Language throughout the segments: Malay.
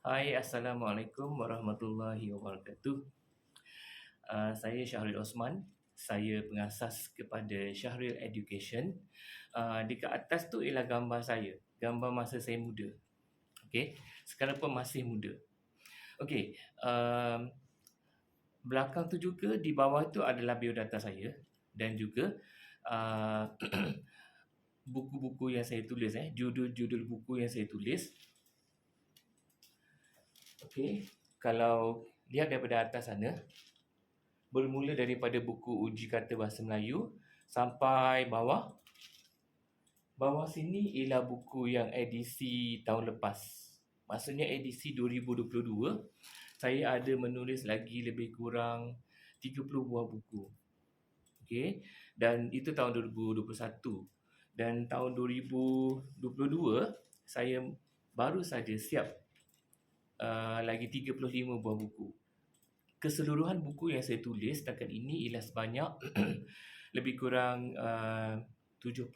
Hai, Assalamualaikum warahmatullahi wabarakatuh. Saya Syahril Osman. Saya pengasas kepada Syahril Education. Dekat atas tu ialah gambar saya. Gambar masa saya muda. Okey, sekarang pun masih muda. Okey, belakang tu juga di bawah tu adalah biodata saya dan juga uh, buku-buku yang saya tulis, judul-judul buku yang saya tulis. Okey, kalau lihat daripada atas sana, bermula daripada buku uji kata bahasa Melayu sampai bawah. Bawah sini ialah buku yang edisi tahun lepas. Maksudnya edisi 2022. Saya ada menulis lagi lebih kurang 30 buah buku. Okey, dan itu tahun 2021. Dan tahun 2022 saya baru saja siap lagi 35 buah buku. Keseluruhan buku yang saya tulis setakat ini ialah sebanyak lebih kurang 78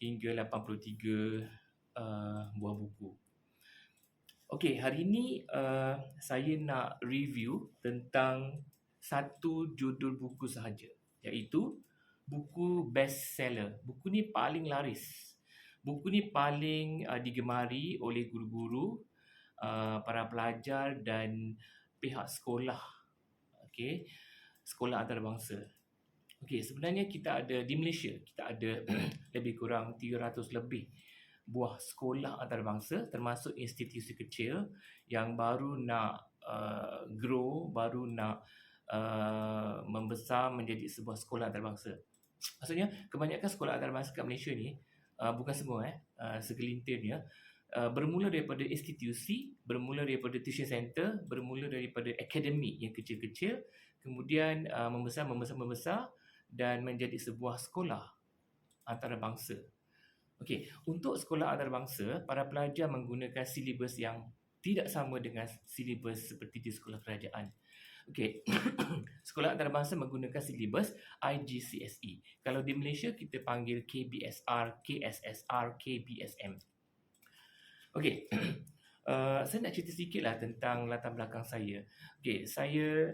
hingga 83 buah buku. Okey, hari ini saya nak review tentang satu judul buku sahaja, iaitu buku bestseller. Buku ni paling laris. Buku ni paling digemari oleh guru-guru, para pelajar dan pihak sekolah, okey, sekolah antarabangsa. Okey, sebenarnya kita ada di Malaysia, kita ada lebih kurang 300 lebih buah sekolah antarabangsa, termasuk institusi kecil yang baru nak grow, baru nak membesar menjadi sebuah sekolah antarabangsa. Maksudnya kebanyakan sekolah antarabangsa kat Malaysia ni, bukan semua, segelintirnya, bermula daripada institusi, bermula daripada tuition center, bermula daripada akademik yang kecil-kecil, kemudian membesar dan menjadi sebuah sekolah antarabangsa. Okey, untuk sekolah antarabangsa, para pelajar menggunakan silibus yang tidak sama dengan silibus seperti di sekolah kerajaan. Okey, sekolah antarabangsa menggunakan silibus IGCSE. Kalau di Malaysia kita panggil KBSR, KSSR, KBSM. Okey, saya nak cerita sikit lah tentang latar belakang saya. Okey, saya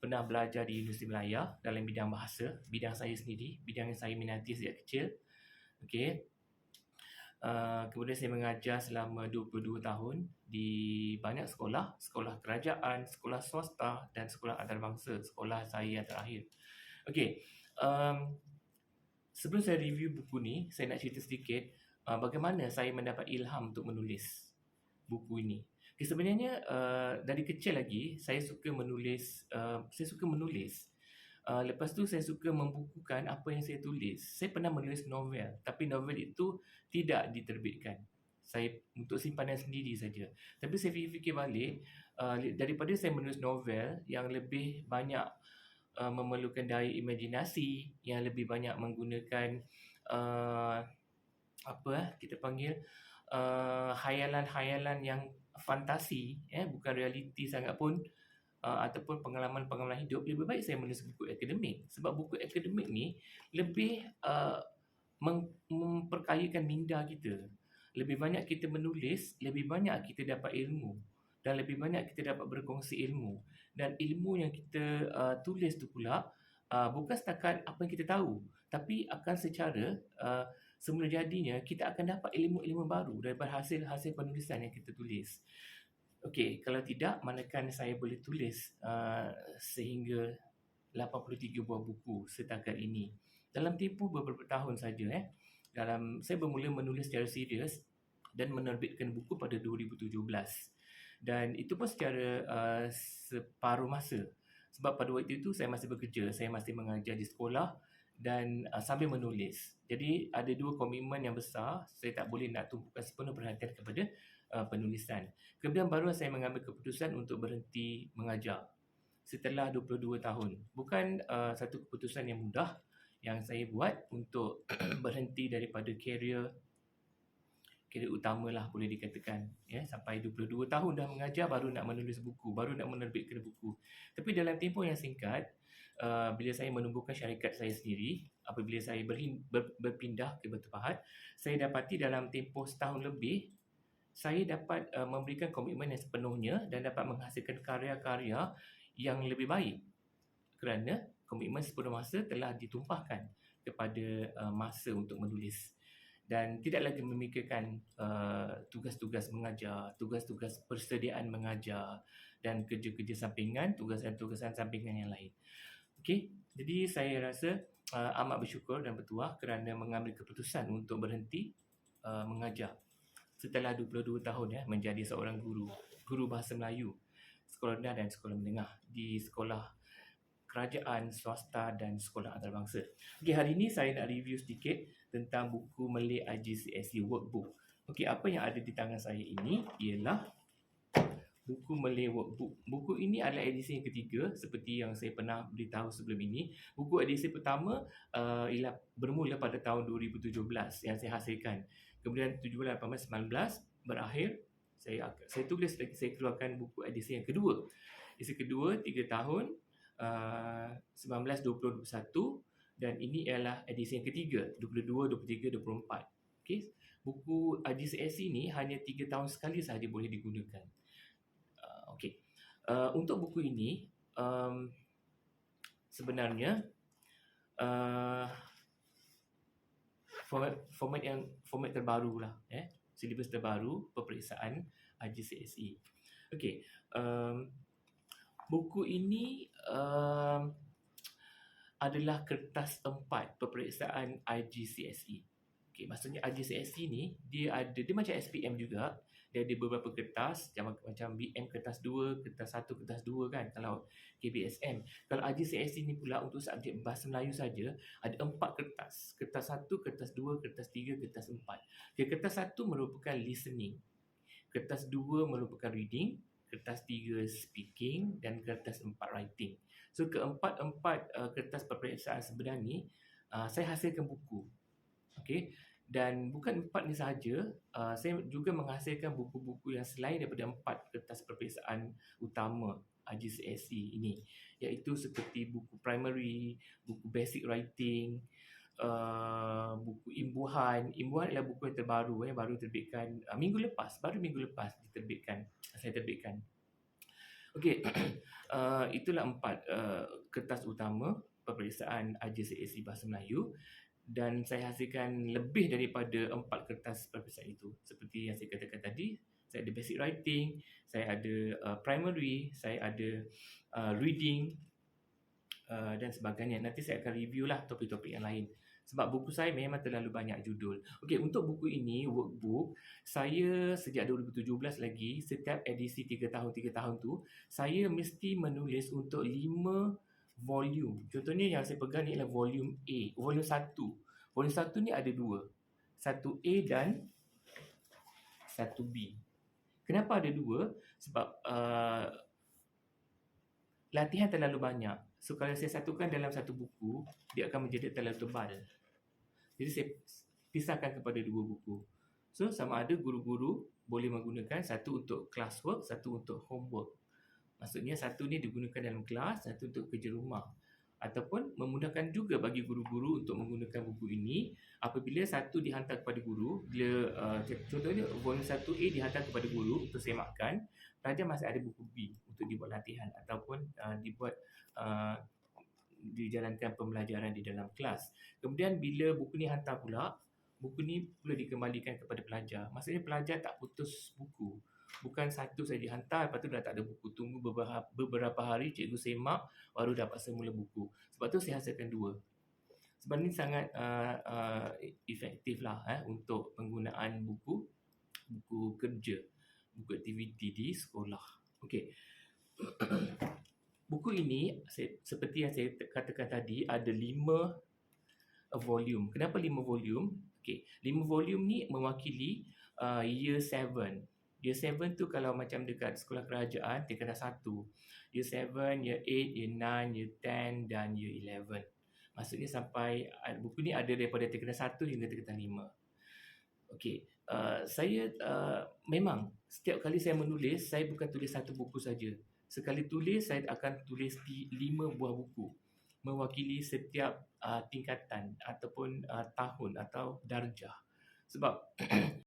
pernah belajar di Universiti Melaya dalam bidang bahasa, bidang saya sendiri, bidang yang saya minati sejak kecil. Okey, kemudian saya mengajar selama 22 tahun di banyak sekolah, sekolah kerajaan, sekolah swasta dan sekolah antarabangsa, sekolah saya yang terakhir. Okey, sebelum saya review buku ni, saya nak cerita sedikit bagaimana saya mendapat ilham untuk menulis buku ini. Okay, sebenarnya dari kecil lagi saya suka menulis. Lepas tu saya suka membukukan apa yang saya tulis. Saya pernah menulis novel, tapi novel itu tidak diterbitkan. Saya untuk simpanan sendiri saja. Tapi saya fikir balik, daripada saya menulis novel yang lebih banyak memerlukan daya imajinasi, yang lebih banyak menggunakan kita panggil khayalan-khayalan yang fantasi, bukan realiti sangat pun, ataupun pengalaman-pengalaman hidup, lebih baik saya menulis buku akademik. Sebab buku akademik ni lebih memperkayakan minda kita. Lebih banyak kita menulis, lebih banyak kita dapat ilmu, dan lebih banyak kita dapat berkongsi ilmu. Dan ilmu yang kita tulis tu pula bukan setakat apa yang kita tahu, tapi akan secara semula jadinya kita akan dapat ilmu-ilmu baru daripada hasil-hasil penulisan yang kita tulis. Okey, kalau tidak, manakan saya boleh tulis sehingga 83 buah buku setakat ini. Dalam tempoh beberapa tahun saja, saya bermula menulis secara serius dan menerbitkan buku pada 2017. Dan itu pun secara separuh masa. Sebab pada waktu itu saya masih bekerja, saya masih mengajar di sekolah dan sambil menulis. Jadi ada dua komitmen yang besar, saya tak boleh nak tumpukan sepenuh perhatian kepada penulisan. Kemudian baru saya mengambil keputusan untuk berhenti mengajar setelah 22 tahun. Bukan satu keputusan yang mudah yang saya buat untuk berhenti daripada karier utama lah boleh dikatakan, sampai 22 tahun dah mengajar, baru nak menulis buku, baru nak menerbitkan buku. Tapi dalam tempoh yang singkat, bila saya menumbuhkan syarikat saya sendiri, apabila saya berpindah ke Batu Pahat, saya dapati dalam tempoh setahun lebih saya dapat memberikan komitmen yang sepenuhnya dan dapat menghasilkan karya-karya yang lebih baik kerana komitmen sepenuh masa telah ditumpahkan kepada masa untuk menulis dan tidak lagi memikirkan tugas-tugas mengajar, tugas-tugas persediaan mengajar dan kerja-kerja sampingan, tugasan-tugasan sampingan yang lain. Okey, jadi saya rasa amat bersyukur dan bertuah kerana mengambil keputusan untuk berhenti mengajar setelah 22 tahun menjadi seorang guru bahasa Melayu sekolah rendah dan sekolah menengah di sekolah kerajaan, swasta dan sekolah antarabangsa. Okey, hari ini saya nak review sedikit tentang buku Malay IGCSE Workbook. Okey, apa yang ada di tangan saya ini ialah buku Malay Workbook. Buku ini adalah edisi yang ketiga seperti yang saya pernah beritahu sebelum ini. Buku edisi pertama ialah bermula pada tahun 2017 yang saya hasilkan. Kemudian 17, 18, 19 berakhir. Saya tulis lagi, saya keluarkan buku edisi yang kedua. Edisi kedua 3 tahun 19, 20, 21 dan ini ialah edisi yang ketiga 22, 23, 24. Okey. Buku IGCSE ini hanya 3 tahun sekali sahaja boleh digunakan. Okey. Untuk buku ini sebenarnya format terbaru lah, silibus terbaru peperiksaan IGCSE. Okey, buku ini adalah kertas 4 peperiksaan IGCSE. Okey, maksudnya IGCSE ni dia macam SPM juga. Dia ada beberapa kertas macam BM kertas 2, kertas 1, kertas 2 kan kalau KBSM. Kalau IGCSE ni pula untuk subjek bahasa Melayu saja ada 4 kertas. Kertas 1, kertas 2, kertas 3, kertas 4. Okay, kertas 1 merupakan listening. Kertas 2 merupakan reading, kertas 3 speaking dan kertas 4 writing. So keempat-empat kertas peperiksaan sebenarnya ni saya hasilkan buku. Okey. Dan bukan 4 ni sahaja, saya juga menghasilkan buku-buku yang selain daripada 4 kertas peperiksaan utama IGCSE ini, iaitu seperti buku primary, buku basic writing, buku imbuhan. Imbuhan adalah buku yang terbaru baru terbitkan minggu lepas saya terbitkan. Okey. Itulah 4 kertas utama peperiksaan IGCSE Bahasa Melayu. Dan saya hasilkan lebih daripada 4 kertas peperiksaan itu. Seperti yang saya katakan tadi, saya ada basic writing, saya ada primary, saya ada reading dan sebagainya. Nanti saya akan review lah topik-topik yang lain. Sebab buku saya memang terlalu banyak judul. Okey, untuk buku ini, workbook, saya sejak 2017 lagi, setiap edisi 3 tahun tu, saya mesti menulis untuk 5 volume. Contohnya yang saya pegang ni adalah volume A, volume 1. Volume 1 ni ada 2. 1A dan 1B. Kenapa ada 2? Sebab latihan terlalu banyak. So kalau saya satukan dalam satu buku, dia akan menjadi terlalu tebal. Jadi saya pisahkan kepada 2 buku. So sama ada guru-guru boleh menggunakan satu untuk classwork, satu untuk homework. Maksudnya satu ni digunakan dalam kelas, satu untuk kerja rumah. Ataupun memudahkan juga bagi guru-guru untuk menggunakan buku ini apabila satu dihantar kepada guru, bila contohnya volume 1A dihantar kepada guru untuk semakkan, pelajar masih ada buku B untuk dibuat latihan ataupun dijalankan pembelajaran di dalam kelas. Kemudian bila buku ni hantar pula, buku ni perlu dikembalikan kepada pelajar. Maksudnya pelajar tak putus buku. Bukan satu saja dihantar, lepas tu dah tak ada buku. Tunggu beberapa hari cikgu semak, baru dapat semula buku. Sebab tu saya hasilkan 2. Sebab ni sangat efektif lah untuk penggunaan buku kerja, buku aktiviti di sekolah. Okey. Buku ini, seperti yang saya katakan tadi, ada 5 volume. Kenapa 5 volume? Okey, 5 volume ni mewakili year 7. Year 7 tu kalau macam dekat sekolah kerajaan, tingkatan 1. Year 7, year 8, year 9, year 10 dan year 11. Maksudnya sampai buku ni ada daripada tingkatan 1 hingga tingkatan 5. Okey, saya memang setiap kali saya menulis, saya bukan tulis satu buku saja. Sekali tulis, saya akan tulis 5 buah buku mewakili setiap tingkatan ataupun tahun atau darjah. Sebab